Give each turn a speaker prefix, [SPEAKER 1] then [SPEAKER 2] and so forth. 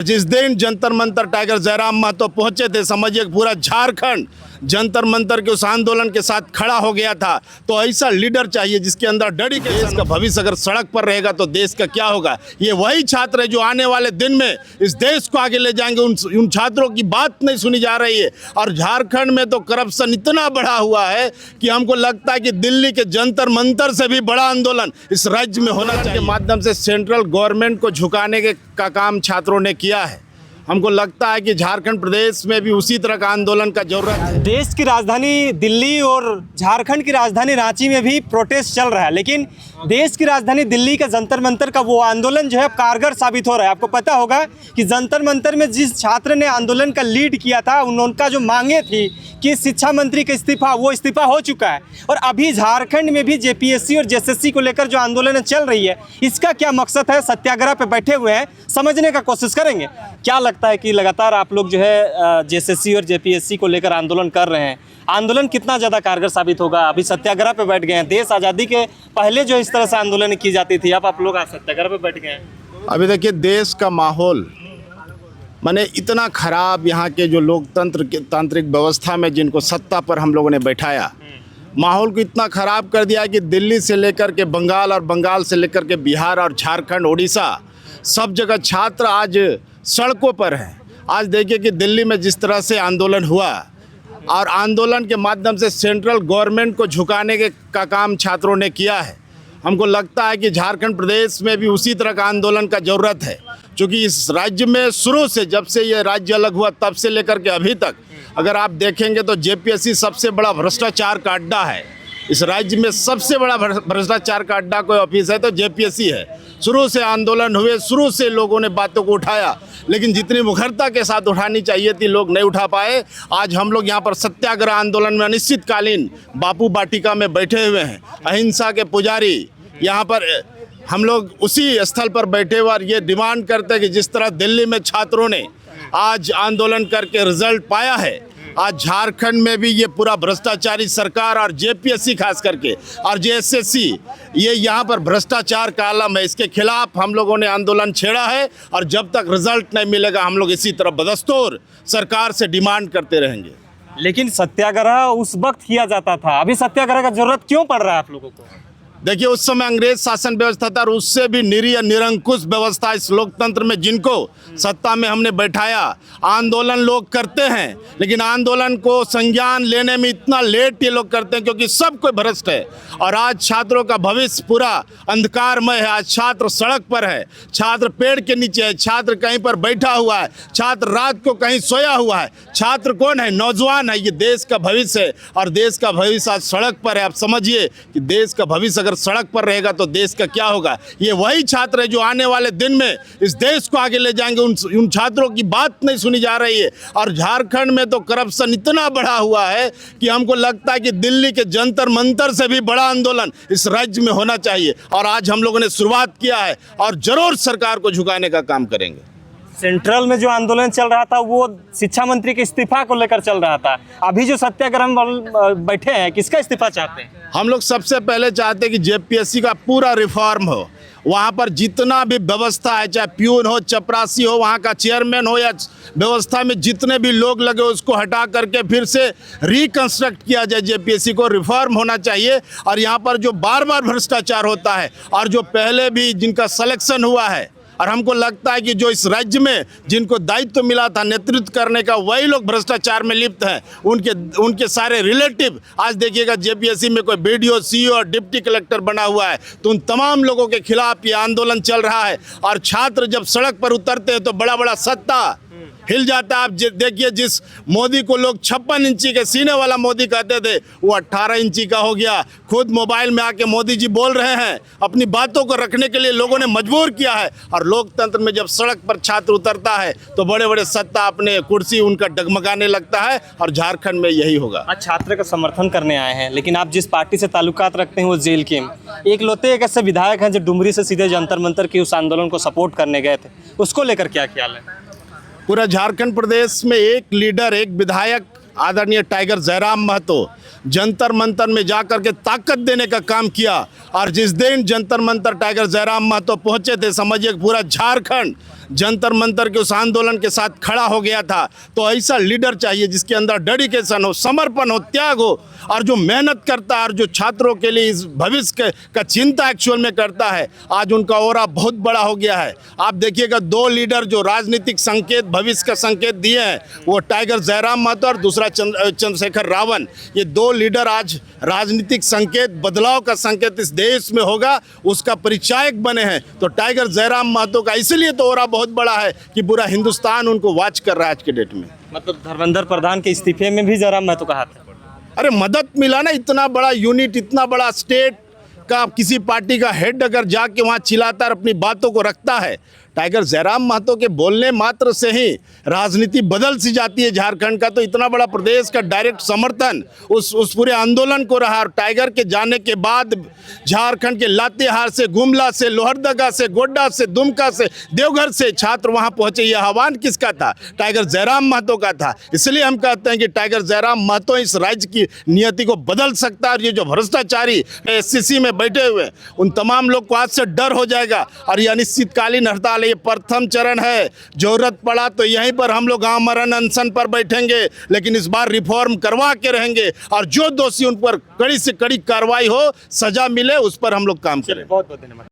[SPEAKER 1] जिस दिन जंतर मंतर टाइगर जयराम महतो पहुंचे थे, समझिए पूरा झारखंड जंतर मंतर के उस आंदोलन के साथ खड़ा हो गया था। तो ऐसा लीडर चाहिए जिसके अंदर डेडिकेशन का भविष्य अगर सड़क पर रहेगा तो देश का क्या होगा। ये वही छात्र है जो आने वाले दिन में इस देश को आगे ले जाएंगे। उन छात्रों की बात नहीं सुनी जा रही है। और झारखंड में तो करप्शन इतना बढ़ा हुआ है कि हमको लगता है कि दिल्ली के जंतर मंतर से भी बड़ा आंदोलन इस राज्य में होना चाहिए। के माध्यम से सेंट्रल गवर्नमेंट को झुकाने का काम छात्रों ने किया है। हमको लगता है कि झारखंड प्रदेश में भी उसी तरह का आंदोलन का जरूरत है।
[SPEAKER 2] देश की राजधानी दिल्ली और झारखंड की राजधानी रांची में भी प्रोटेस्ट चल रहा है, लेकिन देश की राजधानी दिल्ली का जंतर मंतर का वो आंदोलन जो है कारगर साबित हो रहा है। आपको पता होगा कि जंतर मंतर में जिस छात्र ने आंदोलन का लीड किया था, उनका जो मांगे थी कि शिक्षा मंत्री का इस्तीफा, वो इस्तीफा हो चुका है। और अभी झारखंड में भी जेपीएससी और जेएसएससी को लेकर जो आंदोलन चल रही है, इसका क्या मकसद है, सत्याग्रह पे बैठे हुए हैं, समझने का कोशिश करेंगे। क्या लगता है कि लगातार आप लोग जो है जेएसएससी और जेपीएससी को लेकर आंदोलन कर रहे हैं, आंदोलन कितना ज़्यादा कारगर साबित होगा? अभी सत्याग्रह पे बैठ गए हैं। देश आज़ादी के पहले जो इस तरह से आंदोलन की जाती थी, अब आप लोग सत्याग्रह पे बैठ गए हैं।
[SPEAKER 1] अभी देखिए देश का माहौल माने इतना खराब, यहाँ के जो तांत्रिक व्यवस्था में जिनको सत्ता पर हम लोगों ने बैठाया, माहौल को इतना ख़राब कर दिया कि दिल्ली से लेकर के बंगाल और बंगाल से लेकर के बिहार और झारखंड, उड़ीसा, सब जगह छात्र आज सड़कों पर हैं। आज देखिए कि दिल्ली में जिस तरह से आंदोलन हुआ और आंदोलन के माध्यम से सेंट्रल गवर्नमेंट को झुकाने का काम छात्रों ने किया है। हमको लगता है कि झारखंड प्रदेश में भी उसी तरह का आंदोलन का ज़रूरत है, क्योंकि इस राज्य में शुरू से, जब से ये राज्य अलग हुआ तब से लेकर के अभी तक अगर आप देखेंगे तो जेपीएससी सबसे बड़ा भ्रष्टाचार का अड्डा है। इस राज्य में सबसे बड़ा भ्रष्टाचार का अड्डा कोई ऑफिस है तो जेपीएससी है। शुरू से आंदोलन हुए, शुरू से लोगों ने बातों को उठाया, लेकिन जितनी मुखरता के साथ उठानी चाहिए थी लोग नहीं उठा पाए। आज हम लोग यहाँ पर सत्याग्रह आंदोलन में अनिश्चितकालीन बापू वाटिका में बैठे हुए हैं, अहिंसा के पुजारी। यहाँ पर हम लोग उसी स्थल पर बैठे हुए और ये डिमांड करते हैं कि जिस तरह दिल्ली में छात्रों ने आज आंदोलन करके रिजल्ट पाया है, आज झारखंड में भी ये पूरा भ्रष्टाचारी सरकार और जेपीएससी खास करके और जेएसएससी, ये यहाँ पर भ्रष्टाचार का आलम है। इसके खिलाफ हम लोगों ने आंदोलन छेड़ा है और जब तक रिजल्ट नहीं मिलेगा हम लोग इसी तरह बदस्तूर सरकार से डिमांड करते रहेंगे।
[SPEAKER 2] लेकिन सत्याग्रह उस वक्त किया जाता था, अभी सत्याग्रह का जरूरत क्यों पड़ रहा है आप लोगों को?
[SPEAKER 1] देखिए उस समय अंग्रेज शासन व्यवस्था था और उससे भी निरीह निरंकुश व्यवस्था इस लोकतंत्र में जिनको सत्ता में हमने बैठाया। आंदोलन लोग करते हैं, लेकिन आंदोलन को संज्ञान लेने में इतना लेट ये लोग करते हैं क्योंकि सब कोई भ्रष्ट है। और आज छात्रों का भविष्य पूरा अंधकारमय है। आज छात्र सड़क पर है, छात्र पेड़ के नीचे है, छात्र कहीं पर बैठा हुआ है, छात्र रात को कहीं सोया हुआ है। छात्र कौन है? नौजवान है। ये देश का भविष्य है और देश का भविष्य आज सड़क पर है। आप समझिए कि देश का भविष्य अगर सड़क पर रहेगा तो देश का क्या होगा। ये वही छात्र है जो आने वाले दिन में इस देश को आगे ले जाएंगे। उन छात्रों की बात नहीं सुनी जा रही है। और झारखंड में तो करप्शन इतना बढ़ा हुआ है कि हमको लगता है कि दिल्ली के जंतर मंतर से भी बड़ा आंदोलन इस राज्य में होना चाहिए। और आज हम लोगों ने शुरुआत किया है और जरूर सरकार को झुकाने का काम करेंगे।
[SPEAKER 2] सेंट्रल में जो आंदोलन चल रहा था वो शिक्षा मंत्री के इस्तीफा को लेकर चल रहा था। अभी जो सत्याग्रह में बैठे हैं, किसका इस्तीफा चाहते हैं?
[SPEAKER 1] हम लोग सबसे पहले चाहते हैं कि जेपीएससी का पूरा रिफॉर्म हो। वहाँ पर जितना भी व्यवस्था है, चाहे प्यून हो, चपरासी हो, वहाँ का चेयरमैन हो या व्यवस्था में जितने भी लोग लगे उसको हटा करके फिर से रिकंस्ट्रक्ट किया जाए। जेपीएससी को रिफॉर्म होना चाहिए। और यहाँ पर जो बार बार भ्रष्टाचार होता है और जो पहले भी जिनका सिलेक्शन हुआ है, और हमको लगता है कि जो इस राज्य में जिनको दायित्व मिला था नेतृत्व करने का, वही लोग भ्रष्टाचार में लिप्त हैं। उनके सारे रिलेटिव आज देखिएगा जेपीएससी में कोई बीडीओ, सीईओ और डिप्टी कलेक्टर बना हुआ है। तो उन तमाम लोगों के खिलाफ ये आंदोलन चल रहा है। और छात्र जब सड़क पर उतरते हैं तो बड़ा बड़ा सत्ता हिल जाता है। आप देखिए जिस मोदी को लोग 56 इंची के सीने वाला मोदी कहते थे, वो 18 इंची का हो गया। खुद मोबाइल में आके मोदी जी बोल रहे हैं। अपनी बातों को रखने के लिए लोगों ने मजबूर किया है। और लोकतंत्र में जब सड़क पर छात्र उतरता है तो बड़े बड़े सत्ता अपने कुर्सी उनका डगमगाने लगता है। और झारखंड में यही होगा।
[SPEAKER 2] आज छात्र का समर्थन करने आए हैं, लेकिन आप जिस पार्टी से ताल्लुकात रखते हैं वो जेल के एक लौते एक ऐसे विधायक हैं जो डुमरी से सीधे जंतर मंतर की उस आंदोलन को सपोर्ट करने गए थे, उसको लेकर क्या ख्याल है?
[SPEAKER 1] पूरा झारखंड प्रदेश में एक लीडर, एक विधायक आदरणीय टाइगर जयराम महतो जंतर मंतर में जाकर के ताकत देने का काम किया। और जिस दिन जंतर मंतर टाइगर जयराम महतो पहुंचे थे, समझिए पूरा झारखंड जंतर मंतर के उस आंदोलन के साथ खड़ा हो गया था। तो ऐसा लीडर चाहिए जिसके अंदर डेडिकेशन हो, समर्पण हो, त्याग हो, और जो मेहनत करता है और जो छात्रों के लिए इस भविष्य का चिंता एक्चुअल में करता है। आज उनका ओरा बहुत बड़ा हो गया है। आप देखिएगा 2 लीडर जो राजनीतिक संकेत, भविष्य का संकेत दिए हैं, वो टाइगर जयराम महतो और दूसरा चंद्रशेखर रावण। ये 2 लीडर आज राजनीतिक संकेत, बदलाव का संकेत इस देश में होगा, उसका परिचायक बने हैं। तो टाइगर जयराम महतो का इसलिए तो ओरा बहुत बड़ा है कि पूरा हिंदुस्तान उनको वॉच कर रहा है आज के डेट में।
[SPEAKER 2] मतलब धर्मेंद्र प्रधान के इस्तीफे में भी जयराम महतो का हाथ है।
[SPEAKER 1] अरे मदद मिला ना, इतना बड़ा यूनिट, इतना बड़ा स्टेट का किसी पार्टी का हेड अगर जाके वहाँ चिल्लाता और अपनी बातों को रखता है। टाइगर जयराम महतो के बोलने मात्र से ही राजनीति बदल सी जाती है झारखंड का। तो इतना बड़ा प्रदेश का डायरेक्ट समर्थन उस पूरे आंदोलन को रहा। और टाइगर के जाने के बाद झारखंड के लातेहार से, गुमला से, लोहरदगा से, गोड्डा से, दुमका से, देवघर से छात्र वहां पहुंचे। यह आह्वान किसका था? टाइगर जयराम महतो का था। इसलिए हम कहते हैं कि टाइगर जयराम महतो इस राज्य की नियति को बदल सकता है। और ये जो भ्रष्टाचारी SCC में बैठे हुए उन तमाम लोग को आज से डर हो जाएगा। और यह अनिश्चितकालीन हड़ताल, ये प्रथम चरण है। जरूरत पड़ा तो यहीं पर हम लोग आमरण अनशन पर बैठेंगे, लेकिन इस बार रिफॉर्म करवा के रहेंगे। और जो दोषी उन पर कड़ी से कड़ी कार्रवाई हो, सजा मिले, उस पर हम लोग काम करें।
[SPEAKER 2] बहुत बहुत धन्यवाद।